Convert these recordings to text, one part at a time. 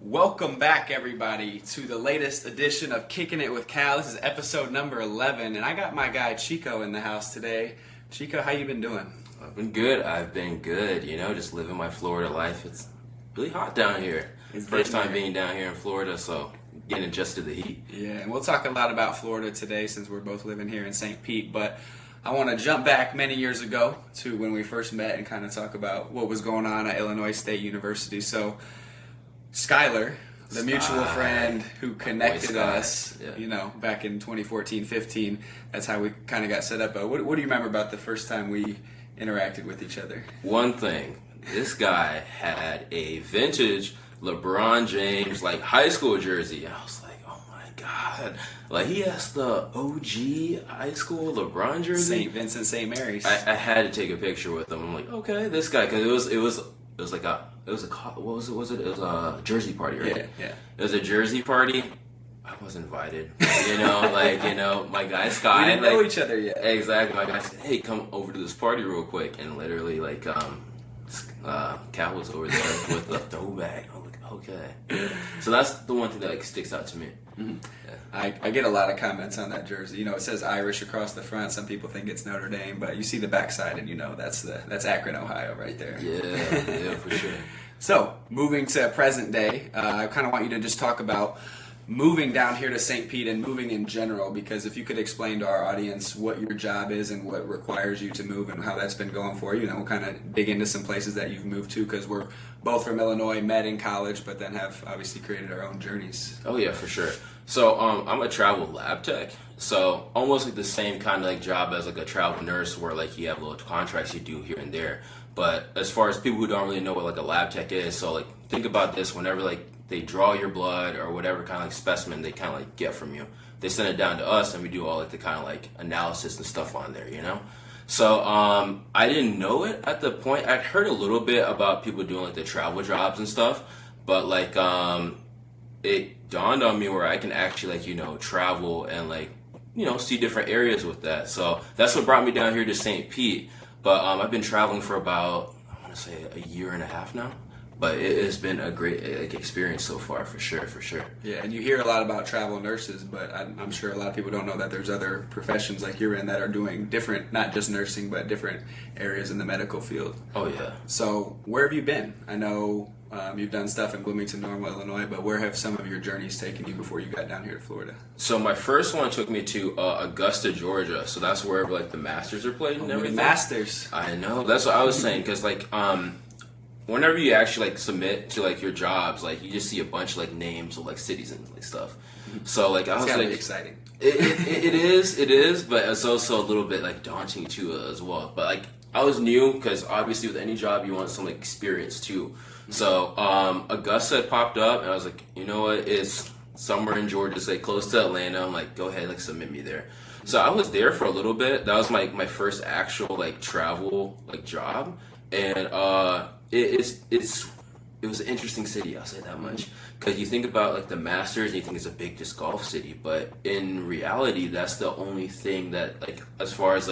Welcome back, everybody, to the latest edition of Kicking It with Cal. This is episode number 11, and I got my guy Chiko in the house today. Chiko, how you been doing? I've been good. You know, just living my Florida life. It's really hot down here. It's First time being down here in Florida, so getting adjusted to the heat. Yeah, and we'll talk a lot about Florida today since we're both living here in St. Pete, but I want to jump back many years ago to when we first met and kind of talk about what was going on at Illinois State University. So, Skylar, the mutual friend who connected us, back in 2014-15, that's how we kind of got set up. But what do you remember about the first time we interacted with each other? One thing, this guy had a vintage LeBron James, high school jersey. I was like, oh my God. He has the OG high school LeBron jersey. St. Vincent, St. Mary's. I had to take a picture with him. I'm like, okay, this guy, because it was a jersey party, right? Yeah. It was a jersey party. I was invited. My guy Sky. We didn't know each other yet. Exactly. My guy said, hey, come over to this party real quick. And literally, Cal was over there with a throwback. I'm like, okay. So that's the one thing that sticks out to me. Mm-hmm. Yeah. I get a lot of comments on that jersey. You know, it says Irish across the front. Some people think it's Notre Dame, but you see the backside, and that's Akron, Ohio, right there. Yeah, for sure. So, moving to present day, I kind of want you to just talk about moving down here to St. Pete and moving in general, because if you could explain to our audience what your job is and what requires you to move and how that's been going for you, and we'll kind of dig into some places that you've moved to, because we're both from Illinois, met in college, but then have obviously created our own journeys. Oh yeah, for sure. So I'm a travel lab tech, so almost like the same kind of job as a travel nurse, where you have little contracts you do here and there. But as far as people who don't really know what a lab tech is, so think about this: whenever they draw your blood or whatever kind of specimen they kind of get from you, they send it down to us, and we do all the kind of analysis and stuff on there, you know. So I didn't know it at the point. I'd heard a little bit about people doing the travel jobs and stuff, but it dawned on me where I can actually travel and see different areas with that. So that's what brought me down here to St. Pete. But I've been traveling for about, I want to say, a year and a half now. But it has been a great experience so far, for sure. Yeah, and you hear a lot about travel nurses, but I'm sure a lot of people don't know that there's other professions like you're in that are doing different, not just nursing, but different areas in the medical field. Oh, yeah. So where have you been? I know you've done stuff in Bloomington, Normal, Illinois, but where have some of your journeys taken you before you got down here to Florida? So my first one took me to Augusta, Georgia. So that's where the Masters are played and everything. The Masters. I know. That's what I was saying, because whenever you actually submit to your jobs, you just see a bunch of names of cities and stuff. So I was gotta be exciting. It is, but it's also a little bit daunting too as well. But I was new, because obviously with any job you want some experience too. So Augusta had popped up, and I was like, you know what, it's somewhere in Georgia, close to Atlanta. I'm like, go ahead, submit me there. So I was there for a little bit. That was my first actual travel job, and it was an interesting city, I'll say that much. Because you think about the Masters and you think it's a big just golf city, but in reality that's the only thing that as far as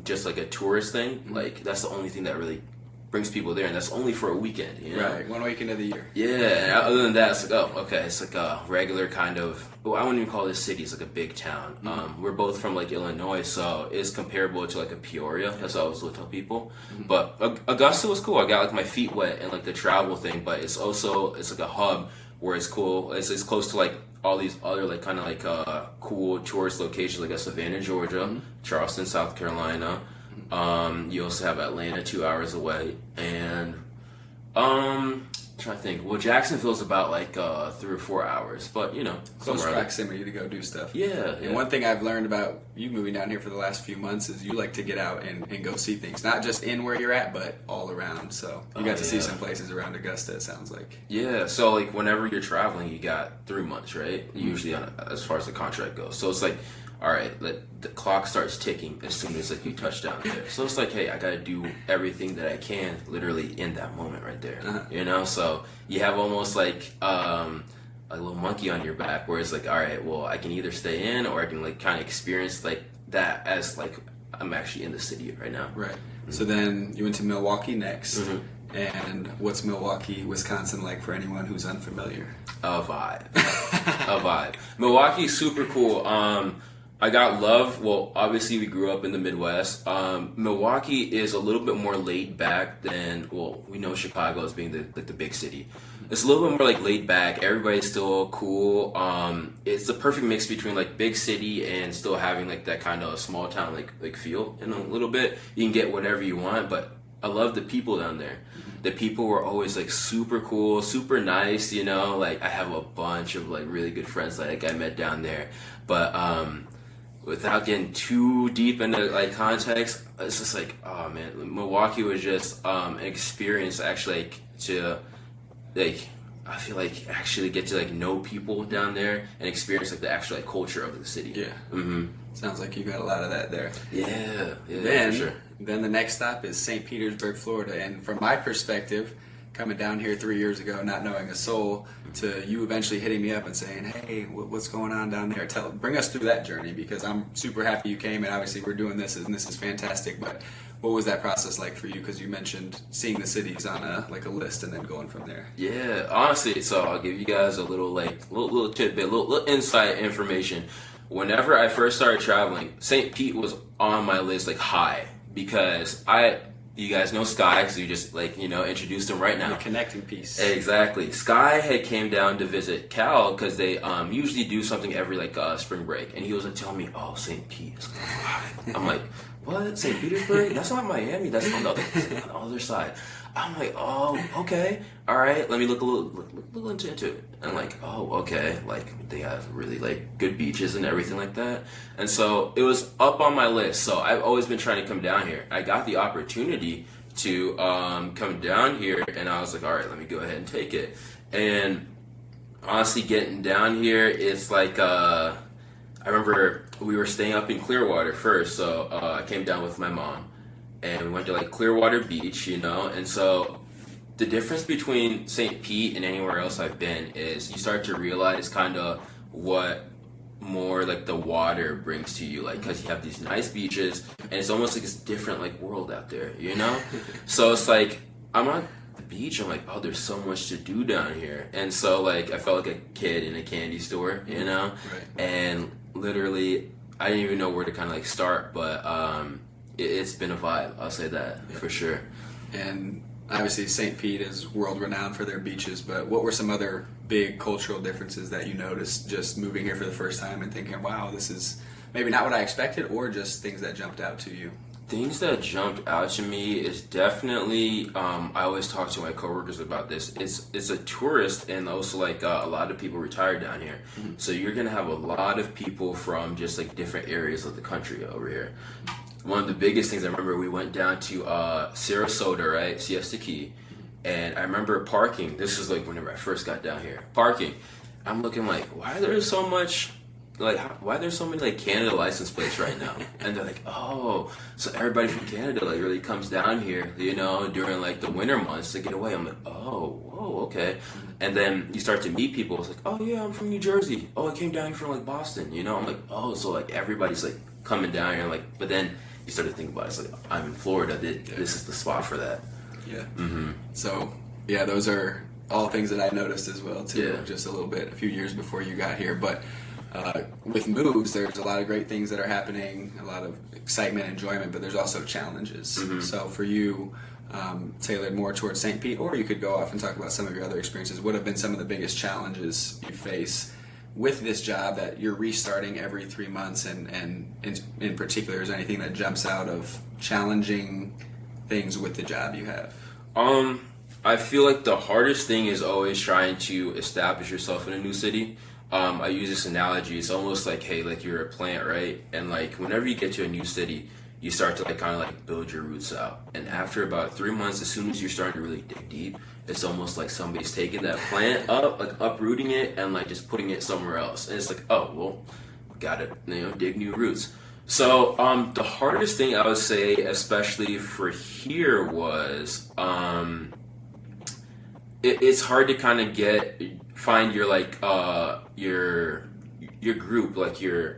just a tourist thing, that's the only thing that really brings people there, and that's only for a weekend, you know? Right, 1 weekend of the year. Yeah, and other than that, it's it's a regular kind of, I wouldn't even call this city, it's a big town. Mm-hmm. We're both from Illinois, so it's comparable to a Peoria. That's what I always tell people. Mm-hmm. But Augusta was cool. I got my feet wet and the travel thing, but it's also, it's a hub where it's cool. It's close to all these other cool tourist locations, Savannah, Georgia, mm-hmm. Charleston, South Carolina. You also have Atlanta 2 hours away, and I'm trying to think. Well, Jacksonville's about 3 or 4 hours, but close proximity to go do stuff. Yeah. And one thing I've learned about you moving down here for the last few months is you like to get out and go see things, not just in where you're at, but all around. So you got to see some places around Augusta, it sounds like. Yeah. So whenever you're traveling, you got 3 months, right? Mm-hmm. Usually as far as the contract goes. So it's all right, the clock starts ticking as soon as you touch down there. So it's hey, I gotta do everything that I can, literally in that moment right there. Uh-huh. So you have almost a little monkey on your back, where it's all right, well, I can either stay in or I can kind of experience that as I'm actually in the city right now. Right. Mm-hmm. So then you went to Milwaukee next. Mm-hmm. And what's Milwaukee, Wisconsin like for anyone who's unfamiliar? A vibe. A vibe. Milwaukee's super cool. I got love. Well, obviously we grew up in the Midwest. Milwaukee is a little bit more laid back than, well, we know Chicago as being the big city. It's a little bit more like laid back. Everybody's still cool. It's the perfect mix between like big city and still having like that kind of small town like feel in a little bit. You can get whatever you want, but I love the people down there. The people were always like super cool, super nice, you know. Like I have a bunch of like really good friends like I met down there, but without getting too deep into like context, it's just like, oh man, Milwaukee was just an experience actually, like to like, I feel like actually get to like know people down there and experience like the actual like culture of the city. Yeah. Mm-hmm. Sounds like you got a lot of that there. Yeah, Then, for sure. Then the next stop is St. Petersburg, Florida. And from my perspective, coming down here 3 years ago, not knowing a soul, to you eventually hitting me up and saying, hey, what's going on down there? Bring us through that journey, because I'm super happy you came, and obviously we're doing this, and this is fantastic. But what was that process like for you? Because you mentioned seeing the cities on a list and then going from there. Yeah, honestly, so I'll give you guys a little little tidbit, little inside information. Whenever I first started traveling, St. Pete was on my list like high, because you guys know Sky, because you just introduced him right now. The connecting piece. Exactly. Sky had came down to visit Cal because they usually do something every spring break, and he was telling me, "Oh, St. Pete is high." I'm like, "What? St. Petersburg? That's not Miami. That's on the other side." I'm like, "Oh, okay, all right. Let me look a little into it." And oh, okay. They have really good beaches and everything like that. And so it was up on my list. So I've always been trying to come down here. I got the opportunity to come down here, and I was like, all right, let me go ahead and take it. And honestly, getting down here, it's I remember we were staying up in Clearwater first. So I came down with my mom, and we went to Clearwater Beach, and so the difference between St. Pete and anywhere else I've been is you start to realize kind of what more the water brings to you, because you have these nice beaches, and it's almost like this different world out there, So it's I'm on the beach, I'm oh, there's so much to do down here. And so I felt like a kid in a candy store, Right. And literally I didn't even know where to kind of start, but it's been a vibe, I'll say that. For sure. And obviously St. Pete is world renowned for their beaches, but what were some other big cultural differences that you noticed just moving here for the first time and thinking, wow, this is maybe not what I expected, or just things that jumped out to you? Things that jumped out to me is definitely, I always talk to my coworkers about this. It's a tourist, and also a lot of people retire down here. Mm-hmm. So you're gonna have a lot of people from just different areas of the country over here. One of the biggest things I remember, we went down to Sarasota, right, Siesta Key, and I remember parking. This is whenever I first got down here. Parking, I'm looking why are there so much? Why are there so many Canada license plates right now? And they're oh, so everybody from Canada really comes down here, during the winter months to get away. I'm oh, whoa, okay. And then you start to meet people. It's oh yeah, I'm from New Jersey. Oh, I came down here from Boston. I'm oh, so everybody's coming down here. But then you start to think about it. It's I'm in Florida. This is the spot for that. Yeah. Mm-hmm. So yeah, those are all things that I noticed as well too. Yeah. Just a few years before you got here, but. With moves, there's a lot of great things that are happening, a lot of excitement, enjoyment, but there's also challenges. Mm-hmm. So for you, tailored more towards St. Pete, or you could go off and talk about some of your other experiences. What have been some of the biggest challenges you face with this job that you're restarting every 3 months, and in particular, is there anything that jumps out of challenging things with the job you have? I feel the hardest thing is always trying to establish yourself in a new city. I use this analogy. It's almost hey, you're a plant, right? And whenever you get to a new city, you start to kind of build your roots out. And after about 3 months, as soon as you're starting to really dig deep, it's almost somebody's taking that plant up, uprooting it, and just putting it somewhere else. And it's oh, well, gotta dig new roots. So the hardest thing I would say, especially for here, was it's hard to kind of find your your group, like your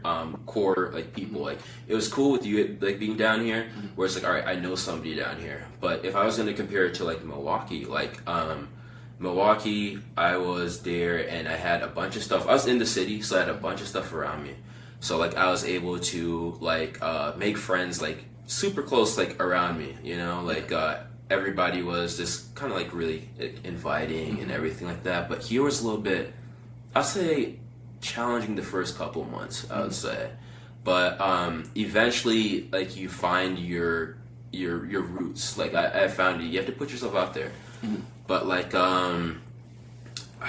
core like people. Like it was cool with you like being down here, where it's like, all right, I know somebody down here. But if I was gonna compare it to like Milwaukee, Milwaukee, I was there and I had a bunch of stuff. I was in the city, so I had a bunch of stuff around me. So like I was able to like make friends like super close like around me, you know, like everybody was just kind of like really inviting and everything like that. But here was a little bit, I'd say, challenging the first couple months, I would say. But eventually, like you find your roots. Like I found you have to put yourself out there. But like I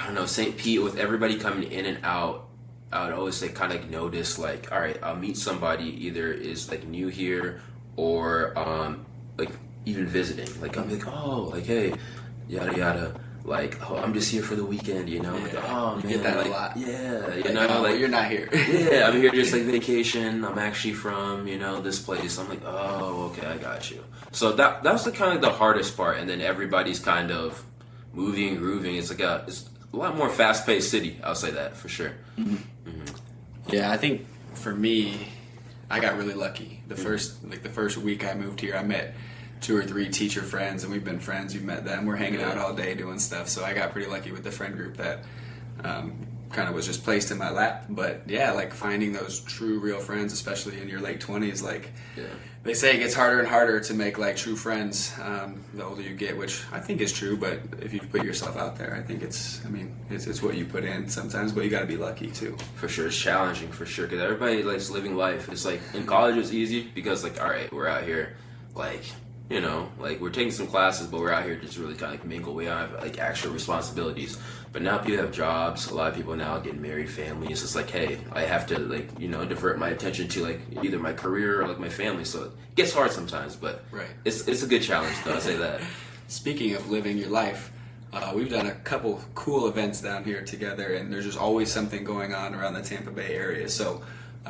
don't know, St. Pete, with everybody coming in and out, I would always like kind of notice like, all right, I'll meet somebody either is like new here or like even visiting. Like I'm like, oh, like hey, yada yada. Like, oh, I'm just here for the weekend, you know. Like, oh man, you get that like, a lot. Yeah, you know, like you're not here. Yeah, I'm here just like vacation. I'm actually from, you know, this place. I'm like, oh, okay, I got you. So that was the kind of the hardest part, and then everybody's kind of moving, grooving. It's like it's a lot more fast-paced city. I'll say that for sure. Yeah, I think for me, I got really lucky. The first week I moved here, I met 2 or 3 teacher friends, and we've been friends. You've met them. We're hanging out all day doing stuff. So I got pretty lucky with the friend group that kind of was just placed in my lap. But yeah, like finding those true, real friends, especially in your late 20s, like they say it gets harder and harder to make like true friends the older you get, which I think is true. But if you put yourself out there, I think it's what you put in sometimes, but you got to be lucky too. For sure, it's challenging for sure because everybody likes living life. It's like in college it's easy because like, all right, we're out here, like, you know, like we're taking some classes, but we're out here just really kind of like mingle. We don't have like actual responsibilities. But now people have jobs. A lot of people now get married, families. It's like, hey, I have to like, you know, divert my attention to like either my career or like my family. So it gets hard sometimes, but it's a good challenge though. I say that. Speaking of living your life, we've done a couple cool events down here together, and there's just always something going on around the Tampa Bay area. So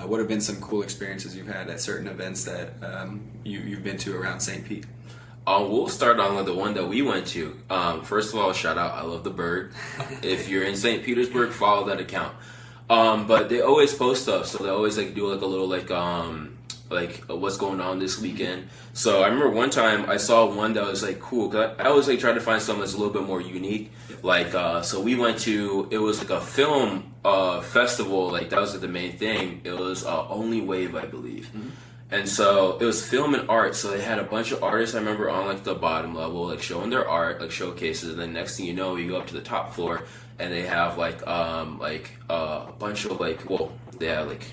what have been some cool experiences you've had at certain events that you've been to around St. Pete? We'll start on the one that we went to. First of all, shout out, I love the bird. If you're in St. Petersburg, follow that account. But they always post stuff, so they always like do like a little like what's going on this weekend. So I remember one time I saw one that was like cool, cause I always like try to find something that's a little bit more unique. Like so we went to, it was like a film festival, like that was like the main thing. It was Only Wave, I believe. And so it was film and art, so they had a bunch of artists, I remember, on like the bottom level, like showing their art, like showcases, and then next thing you know, you go up to the top floor and they have like a bunch of like, well, they had like,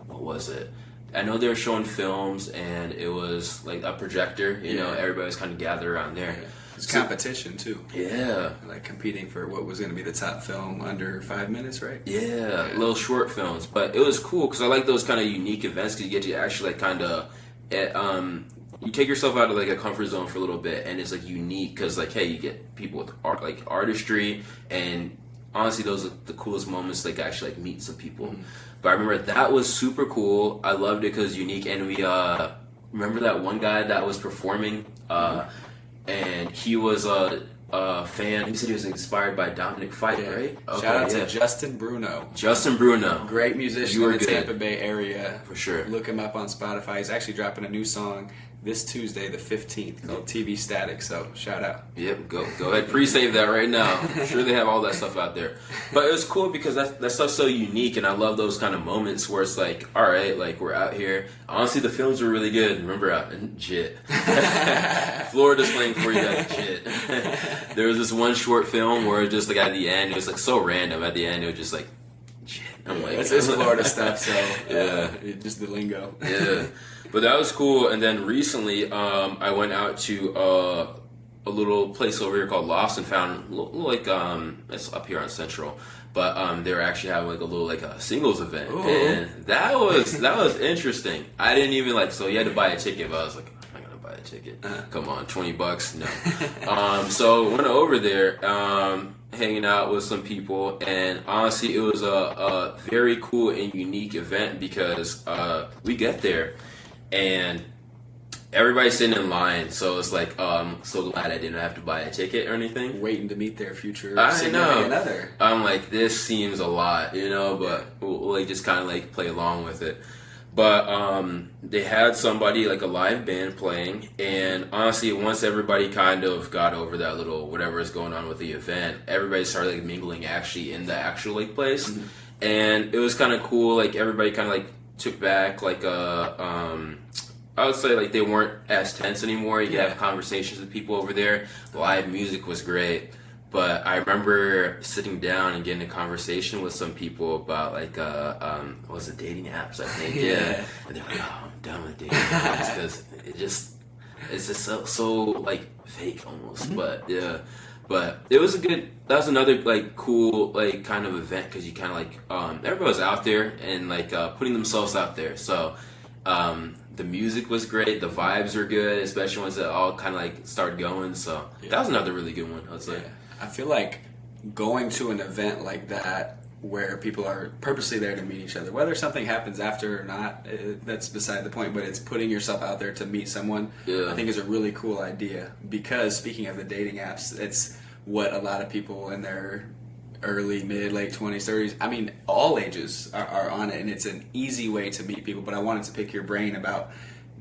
what was it? I know they were showing films, and it was like a projector, you know, everybody was kind of gathered around there. It's competition too. Yeah. Like competing for what was going to be the top film under 5 minutes, right? Yeah, little short films. But it was cool because I like those kind of unique events because you get to actually like kind of, you take yourself out of like a comfort zone for a little bit, and it's like unique because like, hey, you get people with art, like artistry, and honestly, those are the coolest moments, like actually like meet some people. But I remember that was super cool. I loved it because unique, and we remember that one guy that was performing. And he was a fan. He said he was inspired by Dominic Fike, right? Okay, shout out to Justin Bruno. Justin Bruno. Great musician in the Tampa Bay area. For sure. Look him up on Spotify. He's actually dropping a new song this Tuesday, the 15th, called TV Static. So shout out. Yep, go ahead. Pre-save that right now. I'm sure they have all that stuff out there. But it was cool because that stuff's so unique, and I love those kind of moments where it's like, all right, like we're out here. Honestly, the films were really good. Remember out in JIT. Florida's playing for you guys, JIT. There was this one short film where just like at the end, it was like so random. At the end, it was just like, JIT. I'm like, it's Florida stuff, so just the lingo. Yeah. But that was cool. And then recently, I went out to a little place over here called Lost and found like it's up here on Central, but they were actually having like a little like a singles event. Ooh. And that was interesting. I didn't even like, so you had to buy a ticket, but I was like, I'm not gonna buy a ticket. Come on, $20, no. So went over there, hanging out with some people, and honestly, it was a very cool and unique event because we get there. And everybody's sitting in line, so it's like, so glad I didn't have to buy a ticket or anything. Waiting to meet their future I significant know. other. I'm like, this seems a lot, you know, but we'll like just kind of like play along with it. But they had somebody like a live band playing, and honestly, once everybody kind of got over that little whatever is going on with the event, everybody started like mingling actually in the actual like place, and it was kind of cool. Like everybody kind of like took back like I would say like they weren't as tense anymore. You could have conversations with people over there. Live music was great. But I remember sitting down and getting a conversation with some people about like what was it, dating apps, I think. Yeah. And they're like, oh, I'm done with dating apps because it's just so like fake almost. But yeah. But it was that was another like cool like kind of event because you kind of like everybody was out there and like putting themselves out there. So the music was great, the vibes were good, especially once it all kind of like started going. So that was another really good one, I'd say. Yeah. I feel like going to an event like that where people are purposely there to meet each other, whether something happens after or not, that's beside the point, but it's putting yourself out there to meet someone, I think is a really cool idea. Because speaking of the dating apps, it's what a lot of people in their early, mid, late 20s, 30s, I mean, all ages are on it, and it's an easy way to meet people. But I wanted to pick your brain about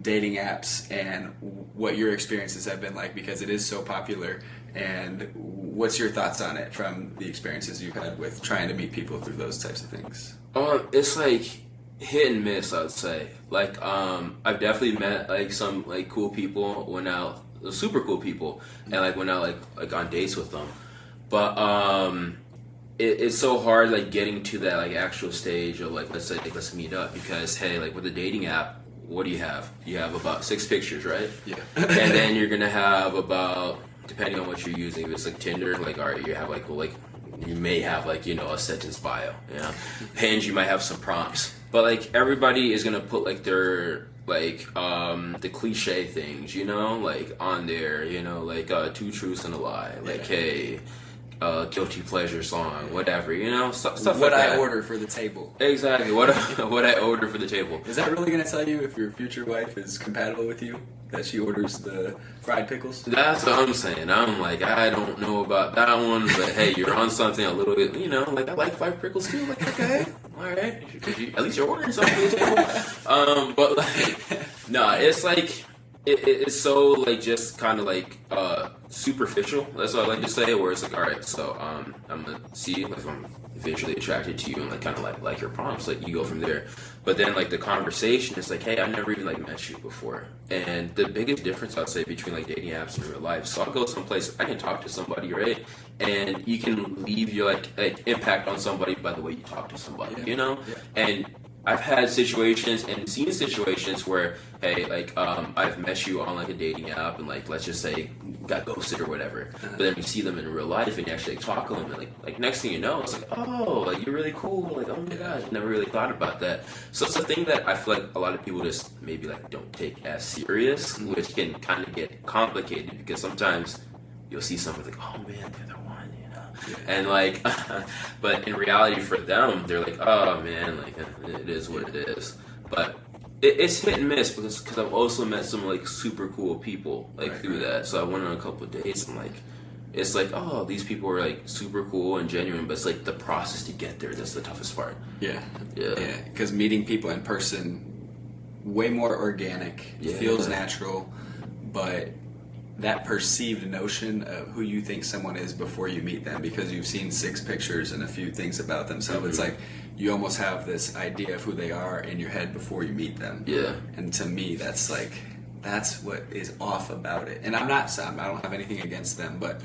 dating apps and what your experiences have been like, because it is so popular. And what's your thoughts on it from the experiences you've had with trying to meet people through those types of things? It's like hit and miss, I'd say. Like, I've definitely met like some like cool people, went out, super cool people, and like went out like on dates with them. But it's so hard like getting to that like actual stage of like let's say like, let's meet up, because hey, like with a dating app, what do you have? You have about 6 pictures, right? Yeah. And then you're gonna have about, depending on what you're using, if it's like Tinder, like all right, you have like, well, like you may have like, you know, a sentence bio, you know. Hinge, you might have some prompts, but like everybody is gonna put like their like the cliche things, you know, like on there, you know, like 2 truths and a lie, like hey, guilty pleasure song, whatever, you know, stuff what like that. I order for the table. Exactly, what I order for the table. Is that really going to tell you if your future wife is compatible with you? That she orders the fried pickles? That's what I'm saying. I'm like, I don't know about that one, but hey, you're on something a little bit, you know, like I like fried pickles too. Like, okay, all right, at least you're ordering something for the table. But like, no, it's like it's so like just kind of like superficial. That's what I like to say. Where it's like, all right, so I'm gonna see if I'm visually attracted to you and like kind of like your prompts. Like you go from there. But then like the conversation is like, hey, I never even like met you before. And the biggest difference I'd say between like dating apps and real life. So I'll go someplace, I can talk to somebody, right? And you can leave your like impact on somebody by the way you talk to somebody, you know? Yeah. And I've had situations and seen situations where, hey, like, I've met you on like a dating app and like, let's just say got ghosted or whatever. But then you see them in real life and you actually talk to them and like next thing you know, it's like, oh, like you're really cool. Like, oh my gosh, never really thought about that. So it's a thing that I feel like a lot of people just maybe like don't take as serious, which can kind of get complicated because sometimes you'll see someone like, oh man, they're the one. And like, but in reality for them, they're like, oh man, like it is what it is. But it's hit and miss because I've also met some like super cool people like through that. So I went on a couple of dates and like, it's like, oh, these people are like super cool and genuine, but it's like the process to get there that's the toughest part. Yeah. Because meeting people in person, way more organic, feels natural, but that perceived notion of who you think someone is before you meet them, because you've seen 6 pictures and a few things about them, so it's like you almost have this idea of who they are in your head before you meet them. And to me, that's what is off about it. And I don't have anything against them, but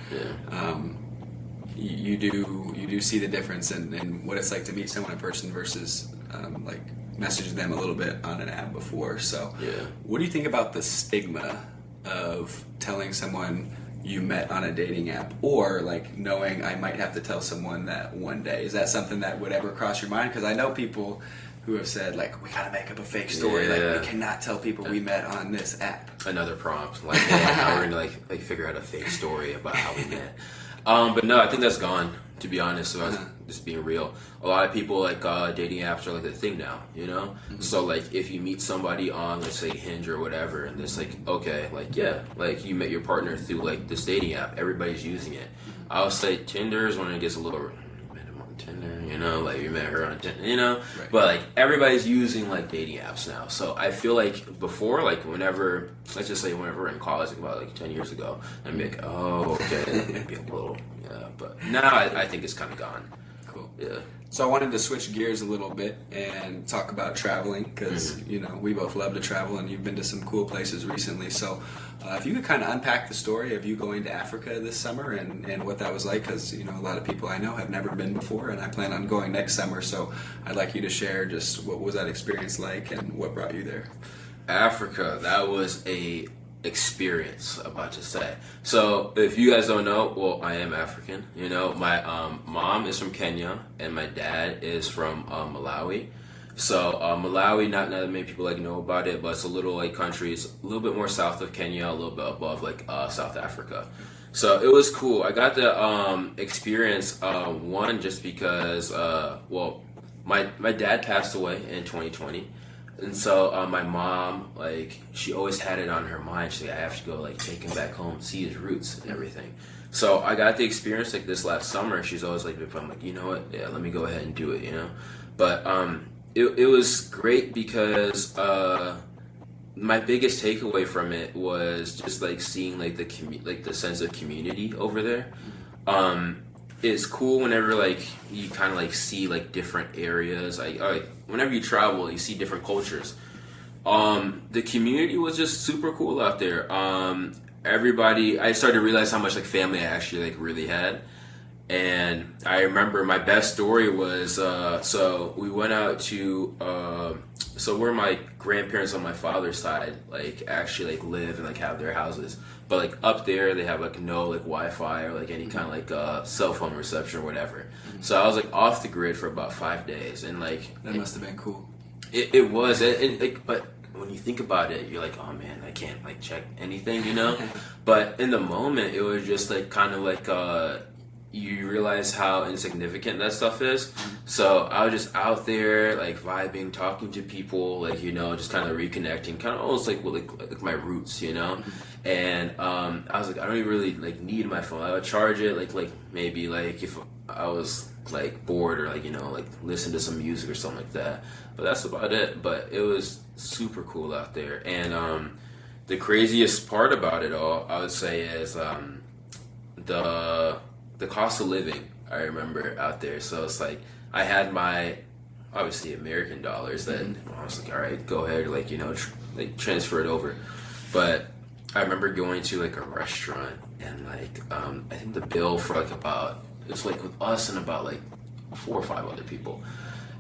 you do see the difference in what it's like to meet someone in person versus like messaging them a little bit on an app before. So what do you think about the stigma of telling someone you met on a dating app, or like knowing I might have to tell someone that one day? Is that something that would ever cross your mind? Because I know people who have said like, we gotta make up a fake story, like we cannot tell people we met on this app. Another prompt, like, hey, how we're gonna like figure out a fake story about how we met. But no, I think that's gone. To be honest, so I was just being real. A lot of people like dating apps are like a thing now, you know. So like if you meet somebody on, let's say, Hinge or whatever, and it's like, okay, like yeah, like you met your partner through like this dating app, everybody's using it. I would say Tinder is when it gets a little. Tinder, you know, like you met her on Tinder, you know, Right. but like everybody's using like dating apps now. So I feel like before, like whenever, let's just say whenever we're in college, like about like 10 years ago, I'd be like, oh, okay, maybe a little, yeah. But now I think it's kind of gone. Cool. Yeah. So I wanted to switch gears a little bit and talk about traveling because you know we both love to travel and you've been to some cool places recently. So if you could kind of unpack the story of you going to Africa this summer and what that was like, because you know a lot of people I know have never been before, and I plan on going next summer. So I'd like you to share just what was that experience like and what brought you there. Africa, that was a experience, about to say. So if you guys don't know, well, I am African. You know, my mom is from Kenya and my dad is from Malawi. So Malawi, not that many people like know about it, but it's a little like country. It's a little bit more south of Kenya, a little bit above like South Africa. So it was cool. I got to experience one just because well, my dad passed away in 2020. And so my mom, like, she always had it on her mind. She's like, I have to go, like, take him back home, see his roots and everything. So I got the experience, like, this last summer. She's always like, if I'm like, you know what? Yeah, let me go ahead and do it, you know? But it was great because my biggest takeaway from it was just, like, seeing, like, the sense of community over there. It's cool whenever like you kind of like see like different areas. Like whenever you travel, you see different cultures. The community was just super cool out there. Everybody, I started to realize how much like family I actually like really had. And I remember my best story was so we went out to so where my grandparents on my father's side like actually like live and like have their houses, but like up there they have like no like Wi-Fi or like any kind of like cell phone reception or whatever. So I was like off the grid for about 5 days, and like That must have been cool. it was like, but when you think about it, you're like, oh man, I can't like check anything, you know. But in the moment, it was just like kind of like you realize how insignificant that stuff is. So I was just out there like vibing, talking to people, like, you know, just kind of reconnecting, kind of almost like with like my roots, you know. And I was like, I don't even really like need my phone. I would charge it like maybe like if I was like bored or like, you know, like listen to some music or something like that. But that's about it. But it was super cool out there. And the craziest part about it all, I would say, is the cost of living. I remember out there. So it's like I had my obviously American dollars that I was like, all right, go ahead, like, you know, like transfer it over. But I remember going to like a restaurant and like I think the bill for like about, it's like with us and about like 4 or 5 other people.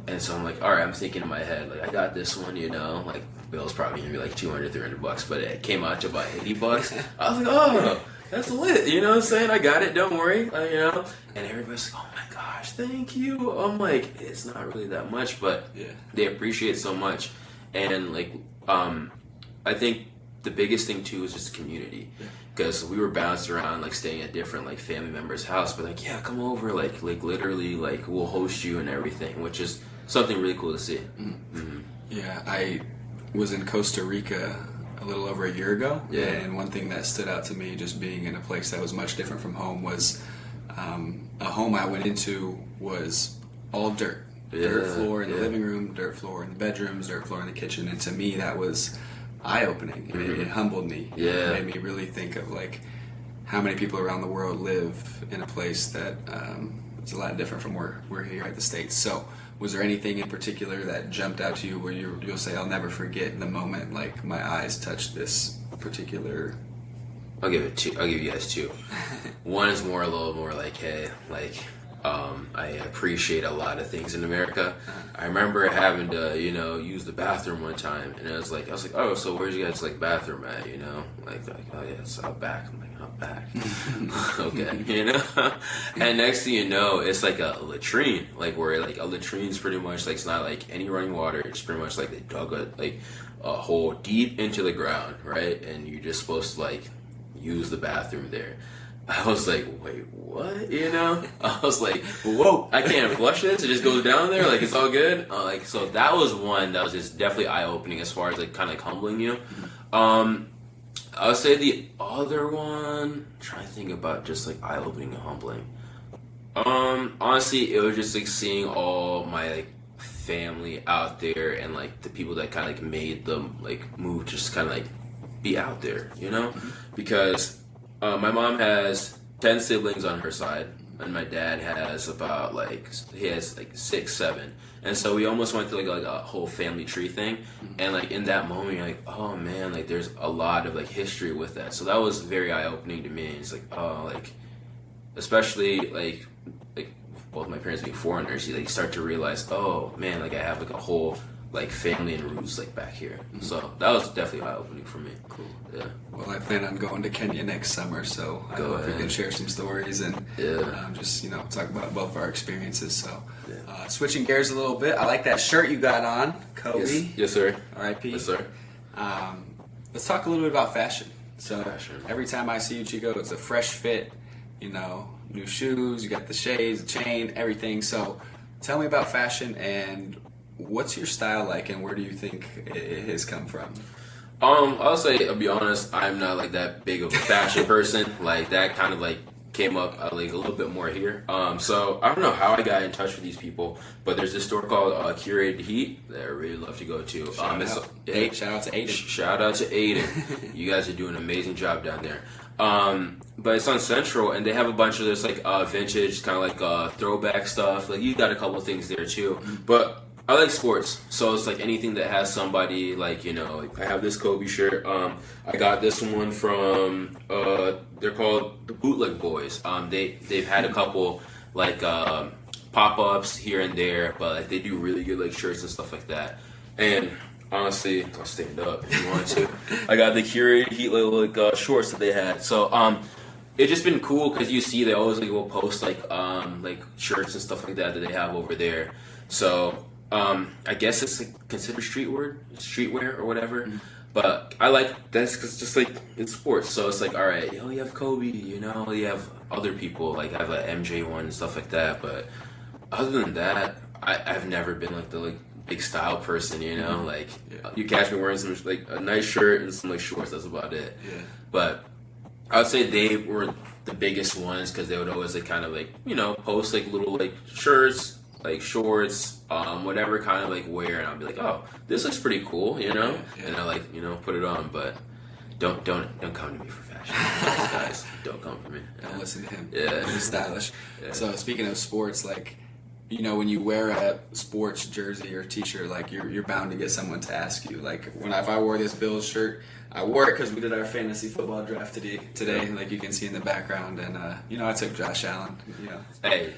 And so I'm like, all right, I'm thinking in my head, like, I got this one, you know, like bill's probably gonna be like $200-300, but it came out to about $80. I was like, oh, that's lit, you know what I'm saying? I got it, don't worry, you know? And everybody's like, oh my gosh, thank you. I'm like, it's not really that much, but Yeah. they appreciate so much. And like, I think the biggest thing too is just the community. Because we were bounced around, like staying at different like family members' house, but like, yeah, come over, like literally, like we'll host you and everything, which is something really cool to see. Yeah, I was in Costa Rica a little over a year ago, Yeah. and one thing that stood out to me just being in a place that was much different from home was a home I went into was all dirt. Dirt Yeah, floor in the yeah. living room, dirt floor in the bedrooms, dirt floor in the kitchen, and to me that was eye-opening. It humbled me. Yeah. It made me really think of like how many people around the world live in a place that is a lot different from where we're here at the States. So was there anything in particular that jumped out to you where you'll say, I'll never forget the moment like my eyes touched this particular... I'll give you guys 2. One is a little more like, hey, like, I appreciate a lot of things in America. I remember having to, you know, use the bathroom one time, and I was like, oh, so where's you guys like bathroom at? You know, like oh yeah, it's out back. I'm like, out back. Okay, you know. And next thing you know, it's like a latrine, like where like a latrine's pretty much like it's not like any running water. It's pretty much like they dug a hole deep into the ground, right? And you're just supposed to like use the bathroom there. I was like, wait, what? You know? I was like, whoa, I can't flush this. It just goes down there. Like, it's all good. Like, so that was one that was just definitely eye-opening as far as, like, kind of like humbling you. I would say the other one, I'm trying to think about just, like, eye-opening and humbling. Honestly, it was just, like, seeing all my, like, family out there and, like, the people that kind of, like, made them, like, move, just kind of, like, be out there, you know? Because... my mom has 10 siblings on her side, and my dad has about he has like 6, 7, and so we almost went to like a whole family tree thing, and like in that moment you're like, oh man, like there's a lot of like history with that, so that was very eye opening to me. It's like, oh, like especially like both my parents being foreigners, you like start to realize, oh man, like I have like a whole like family and roots like back here. So that was definitely eye opening for me. Cool. Yeah. Well, I plan on going to Kenya next summer, so I hope we can share some stories and just talk about both our experiences. So, switching gears a little bit, I like that shirt you got on, Kobe. Yes, sir. R.I.P. Yes, sir. Let's talk a little bit about fashion. So Fashion. every time I see you, Chiko, it's a fresh fit. New shoes, you got the shades, the chain, everything. So, tell me about fashion and what's your style like, and where do you think it has come from? I'll say, I'll be honest, I'm not like that big of a fashion person. Like that kind of like came up like a little bit more here. So I don't know how I got in touch with these people, but there's this store called Curated Heat that I really love to go to. Shout out to Aiden. Shout out to Aiden. You guys are doing an amazing job down there. But it's on Central, and they have a bunch of this like vintage kind of like throwback stuff. Like you got a couple of things there too, but I like sports, so it's like anything that has somebody like like I have this Kobe shirt. I got this one from they're called the Bootleg Boys. They've had a couple like pop ups here and there, but like they do really good like shirts and stuff like that. And honestly, I'll stand up if you want to. I got the Curated Heat like shorts that they had. So it's just been cool because you see they always like will post like shirts and stuff like that they have over there. So. I guess it's like considered streetwear or whatever. But I like that's because just like in sports, so it's like all right, you have Kobe, you have other people like I have an MJ one and stuff like that. But other than that, I've never been like the big style person, like you catch me wearing some like a nice shirt and some like shorts. That's about it. Yeah. But I would say they were the biggest ones because they would always like kind of like post like little like shirts. Like shorts, whatever kind of like wear, and I'll be like, oh, this looks pretty cool, and I like put it on, but don't come to me for fashion, guys. Don't come for me. Don't listen to him. Yeah, he's stylish. Yeah. So speaking of sports, like when you wear a sports jersey or T-shirt, like you're bound to get someone to ask you. Like if I wore this Bills shirt, I wore it because we did our fantasy football draft today. Like you can see in the background, and I took Josh Allen. Hey,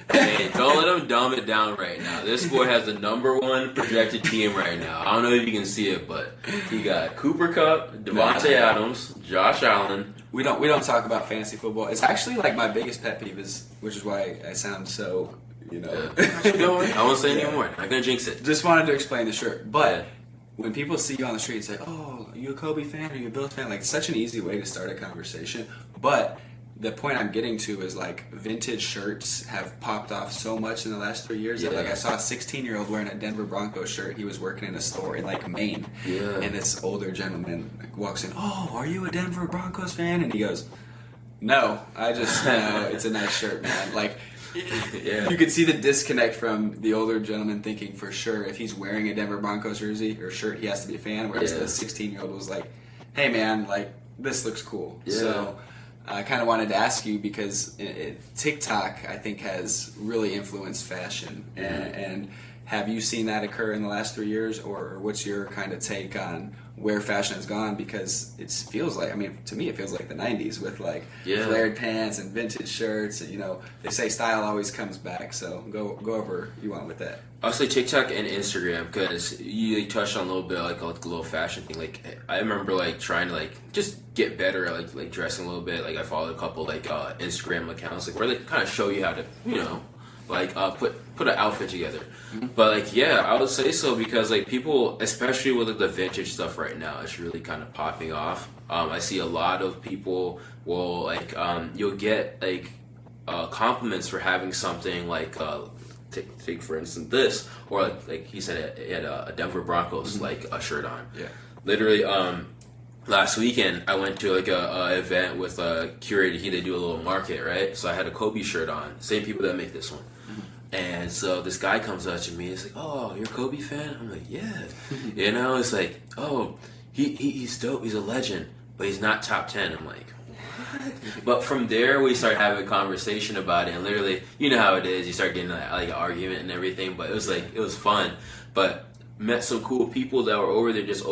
don't let him dumb it down right now. This boy has the #1 projected team right now. I don't know if you can see it, but he got Cooper Kupp, Devontae Adams, Josh Allen. We don't talk about fantasy football. It's actually like my biggest pet peeve which is why I sound so. I won't say anymore. I'm not gonna jinx it. Just wanted to explain the shirt, but when people see you on the street, it's like, "Oh, are you a Kobe fan? Are you a Bills fan?" Like, it's such an easy way to start a conversation. But the point I'm getting to is like vintage shirts have popped off so much in the last 3 years that like I saw a 16-year-old wearing a Denver Broncos shirt. He was working in a store in like Maine, and this older gentleman walks in. "Oh, are you a Denver Broncos fan?" And he goes, "No, I just it's a nice shirt, man." Like. You could see the disconnect from the older gentleman thinking for sure if he's wearing a Denver Broncos jersey or shirt, he has to be a fan, whereas the 16-year-old was like, hey man, like, this looks cool. Yeah. So I kind of wanted to ask you because TikTok, I think, has really influenced fashion. And have you seen that occur in the last 3 years, or what's your kind of take on where fashion has gone? Because it feels like, to me, it feels like the 90s with like flared pants and vintage shirts. And, they say style always comes back. So go over you want with that. I'll say TikTok and Instagram because you touched on a little bit like a little fashion thing. Like I remember like trying to like just get better at like dressing a little bit. Like I followed a couple like Instagram accounts like where they kind of show you how to like put an outfit together. But like, yeah, I would say so because like people, especially with like, the vintage stuff right now, it's really kind of popping off. I see a lot of people will like you'll get like compliments for having something like take for instance this, or like he said he had a Denver Broncos like a shirt on. Yeah. Literally, last weekend I went to like a event with a curator. They do a little market, right? So I had a Kobe shirt on. Same people that make this one. And so this guy comes up to me. He's like, "Oh, you're a Kobe fan?" I'm like, "Yeah." You know, it's like, "Oh, he's dope. He's a legend, but he's not top 10." I'm like, "What?" But from there, we start having a conversation about it, and literally, you know how it is. You start getting like an argument and everything. But it was fun. But met some cool people that were over there, just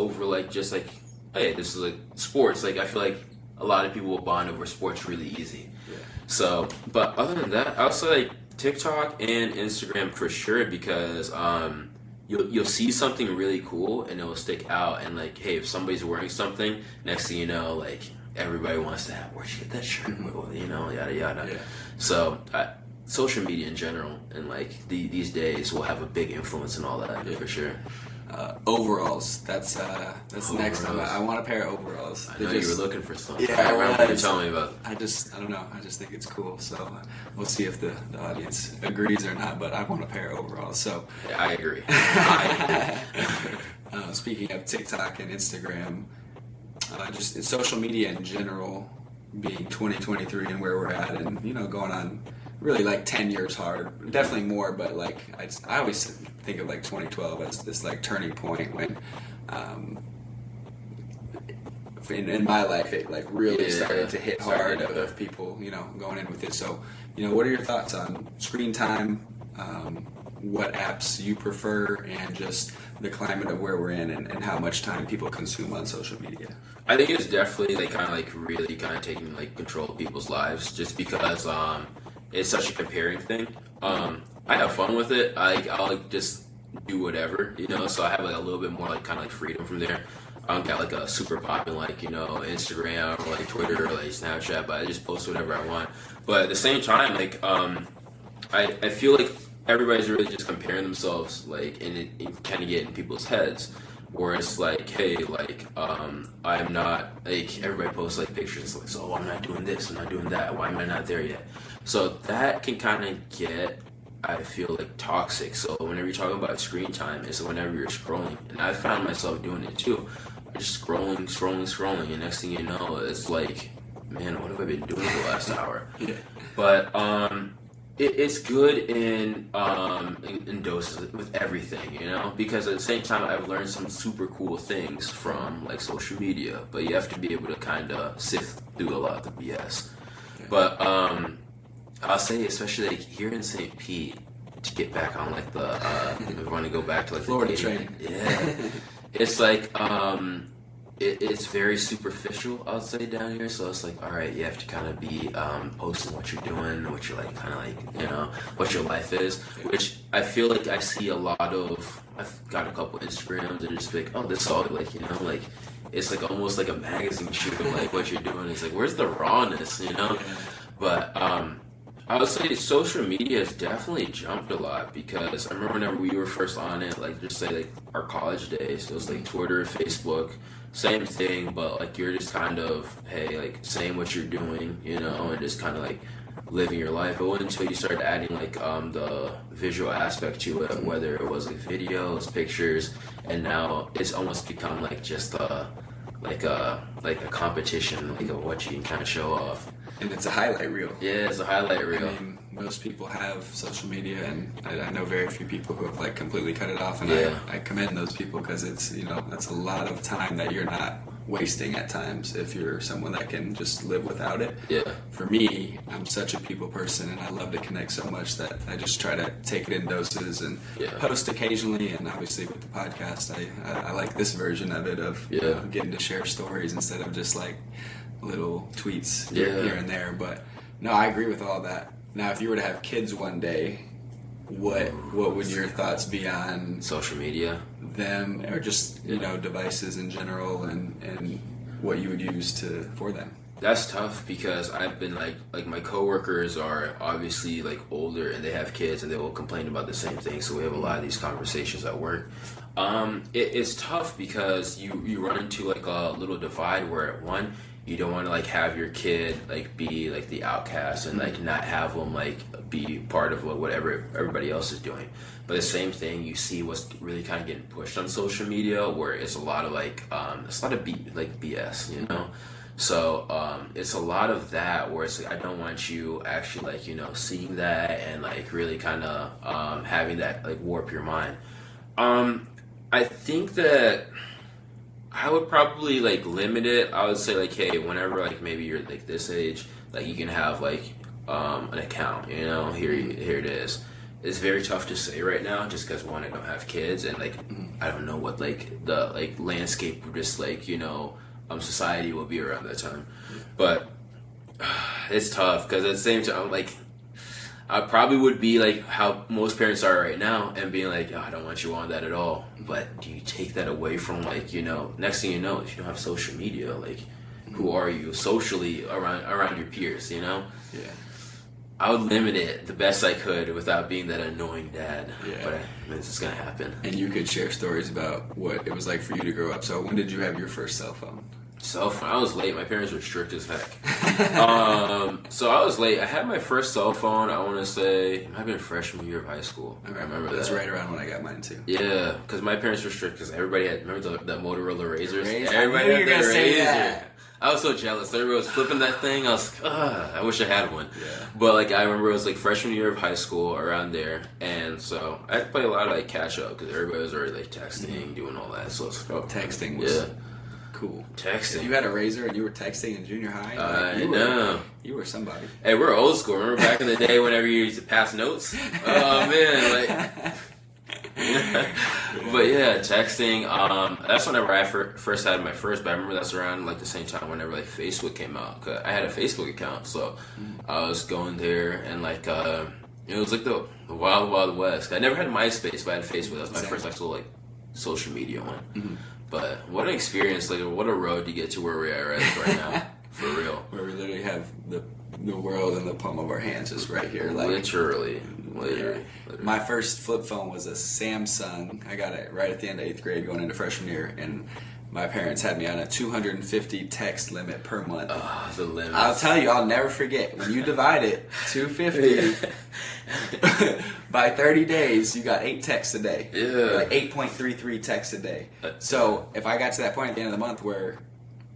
like, hey, this is like sports. Like I feel like a lot of people will bond over sports really easy. Yeah. So, but other than that, I would say like TikTok and Instagram for sure because you'll see something really cool and it'll stick out. And like, hey, if somebody's wearing something, next thing you know, like everybody wants to have, where'd you get that shirt? You know, yada yada. Yeah. So social media in general and like these days will have a big influence in all that for sure. Overalls. That's next. I want a pair of overalls. I know you were looking for something. Yeah, I remember you telling me about. I don't know. I just think it's cool. So we'll see if the audience agrees or not. But I want a pair of overalls. So yeah, I agree. Speaking of TikTok and Instagram, just social media in general, being 2023 and where we're at, and going on really like 10 years hard, definitely more, but like I always think of like 2012 as this like turning point when in my life it like really started to hit hard of people going in with it. So what are your thoughts on screen time, what apps you prefer, and just the climate of where we're in and how much time people consume on social media? I think it's definitely like kind of like really kind of taking like control of people's lives just because it's such a comparing thing. I have fun with it. I'll like just do whatever, so I have like a little bit more like kind of like freedom from there. I don't got like a super popping like Instagram or like Twitter or like Snapchat, but I just post whatever I want. But at the same time, like I feel like everybody's really just comparing themselves, like, and it kind of get in people's heads where it's like, hey, like I'm not like everybody posts like pictures like, so I'm not doing this, I'm not doing that, why am I not there yet? So that can kind of get, I feel like, toxic. So whenever you're talking about screen time, it's whenever you're scrolling, and I found myself doing it too. Just scrolling, and next thing you know, it's like, man, what have I been doing for the last hour? Yeah. But it's good in doses with everything, because at the same time I've learned some super cool things from like social media, but you have to be able to kind of sift through a lot of the BS. But I'll say, especially like here in St. Pete, to get back on like the if we want to go back to like Florida the train. Yeah, it's like it's very superficial, I'll say, down here. So it's like, all right, you have to kind of be posting what you're doing, what you're like, kind of like, what your life is. Which I feel like I see a lot of. I've got a couple Instagrams that are just like, oh, this is all like, like it's like almost like a magazine shoot of like what you're doing. It's like, where's the rawness, But I would say social media has definitely jumped a lot because I remember whenever we were first on it, like just say like our college days, it was like Twitter, Facebook, same thing, but like you're just kind of, hey, like saying what you're doing, and just kind of like living your life. It wasn't until you started adding like the visual aspect to it, whether it was like videos, pictures, and now it's almost become like just like a competition, like of what you can kind of show off. And it's a highlight reel. Yeah, it's a highlight reel. I mean, most people have social media, and I know very few people who have like completely cut it off. And I commend those people because it's that's a lot of time that you're not wasting at times if you're someone that can just live without it. Yeah. For me, I'm such a people person, and I love to connect so much that I just try to take it in doses and post occasionally. And obviously with the podcast, I like this version of it of getting to share stories instead of just like little tweets here and there. But no, I agree with all that. Now, if you were to have kids one day, what would your thoughts be on social media, them, or just devices in general, and what you would use for them? That's tough because I've been like my coworkers are obviously like older and they have kids and they will complain about the same thing. So we have a lot of these conversations at work. It's tough because you run into like a little divide where one, you don't want to like have your kid like be like the outcast and like not have them like be part of whatever everybody else is doing. But the same thing, you see what's really kind of getting pushed on social media where it's a lot of like it's a lot of BS, you know. So it's a lot of that where it's like, I don't want you actually like, you know, seeing that and like really kind of having that like warp your mind. I think that I would probably like limit it. I would say like, hey, whenever like maybe you're like this age, like you can have like an account, you know, here it is. It's very tough to say right now just because one, I don't have kids and like I don't know what like the like landscape of just like, you know, society will be around that time. But it's tough because at the same time, like I probably would be like how most parents are right now and being like, oh, I don't want you on that at all. But do you take that away from like, you know, next thing you know, if you don't have social media, like who are you socially around your peers, you know? Yeah. I would limit it the best I could without being that annoying dad. Yeah. But it's just gonna happen. And you could share stories about what it was like for you to grow up. So when did you have your first cell phone? Cell phone. I was late. My parents were strict as heck. So I was late. I had my first cell phone, I want to say, it might have been freshman year of high school. Okay. I remember That's that. right around when I got mine too. Yeah, because my parents were strict because everybody had, remember the Motorola Razors? Razor? Everybody I knew had you were their gonna say Razor. that. I was so jealous. Everybody was flipping that thing. I was like, I wish I had one. Yeah. But like I remember it was like freshman year of high school around there, and so I had to play a lot of like catch up because everybody was already like texting, doing all that. So it's Texting was yeah, cool. texting. You had a Razor and you were texting in junior high? I you know. You were somebody. Hey, we're old school. Remember back in the day whenever you used to pass notes? Oh man, like. But yeah, texting. That's whenever I first had my first. But I remember that's around like the same time whenever like Facebook came out. Cause I had a Facebook account, so I was going there and like it was like the wild wild west. I never had MySpace, but I had Facebook. That was my first actual like social media one. Mm-hmm. But what an experience! Like what a road to get to where we are right now, for real. Where we literally have the world in the palm of our hands, just right here. Like Literally. My first flip phone was a Samsung. I got it right at the end of 8th grade going into freshman year, and my parents had me on a 250 text limit per month. Oh, the limit. I'll tell you, I'll never forget. When you divide it, 250, by 30 days, you got 8 texts a day. Yeah. Like 8.33 texts a day. So if I got to that point at the end of the month where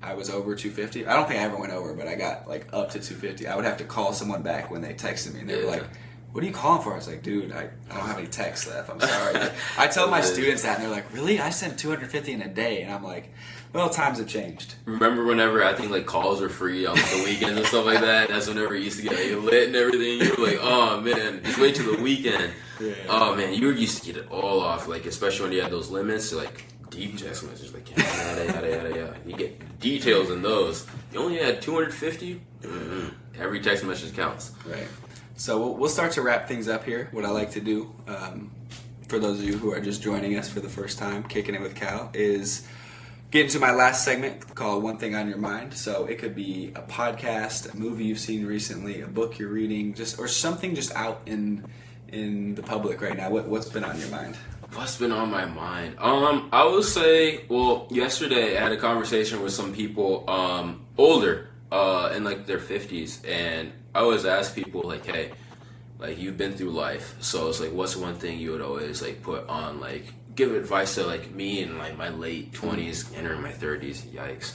I was over 250, I don't think I ever went over, but I got like up to 250, I would have to call someone back when they texted me, and they were like, what are you calling for? I was like, dude, I don't have any texts left. I'm sorry. Like, I tell my students that, and they're like, really? I sent 250 in a day. And I'm like, well, times have changed. Remember whenever I think like calls were free on like, the weekends and stuff like that? That's whenever you used to get like, lit and everything. You were like, oh man, just wait till the weekend. Yeah. Oh man, you used to get it all off. Like especially when you had those limits, like deep text messages, like yada yada yada yada. You get details in those. You only had 250. Mm-hmm. Every text message counts. Right. So we'll start to wrap things up here. What I like to do, for those of you who are just joining us for the first time, Kicking It with Cal, is get into my last segment called One Thing on Your Mind. So it could be a podcast, a movie you've seen recently, a book you're reading, or something just out in the public right now. What's been on your mind? What's been on my mind? I would say, well, yesterday I had a conversation with some people older, in like their 50s, and I always ask people like, hey, like you've been through life, so it's like, what's one thing you would always like put on, like give advice to like me in like my late 20s, entering my 30s, yikes.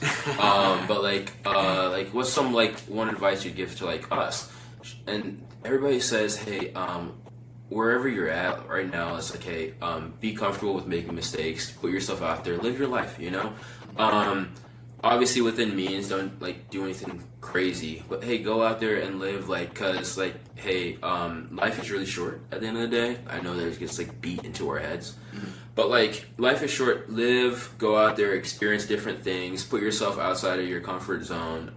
But like what's some like one advice you'd give to like us? And everybody says, hey, wherever you're at right now, it's like, hey, be comfortable with making mistakes, put yourself out there, live your life, you know? Obviously within means, don't like do anything crazy, but hey, go out there and live, like, cause like, hey, life is really short at the end of the day. I know that it gets like beat into our heads, but like life is short. Live, go out there, experience different things, put yourself outside of your comfort zone.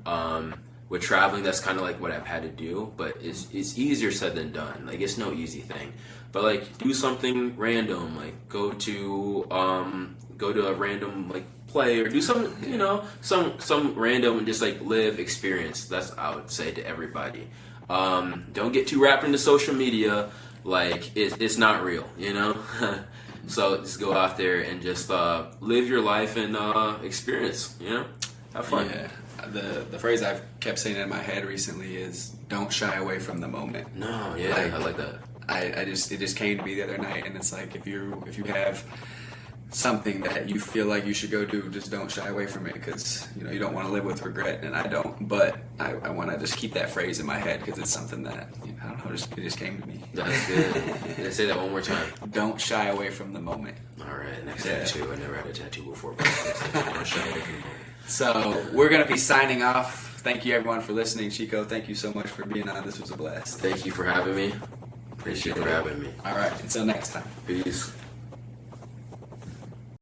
with traveling, that's kind of like what I've had to do, but it's easier said than done. Like, it's no easy thing, but like, do something random, like go to a random like play, or do some, you know, some random and just like live experience. That's I would say to everybody. Don't get too wrapped into social media. Like, it's not real, you know. So just go out there and just live your life and experience, you know, have fun. Yeah. The phrase I've kept saying in my head recently is don't shy away from the moment. No, yeah, Like, I like that. it just came to me the other night, and it's like if you have something that you feel like you should go do, just don't shy away from it, because you know you don't want to live with regret, and I don't. But I want to just keep that phrase in my head because it's something that, you know, I don't know, it just came to me. That's good. Say that one more time. Don't shy away from the moment. All right, next tattoo. I never had a tattoo before, but don't shy away from the moment. So we're gonna be signing off. Thank you everyone for listening. Chiko, thank you so much for being on. This was a blast. Thank you for having me. Appreciate you for having me. All right, until next time. Peace.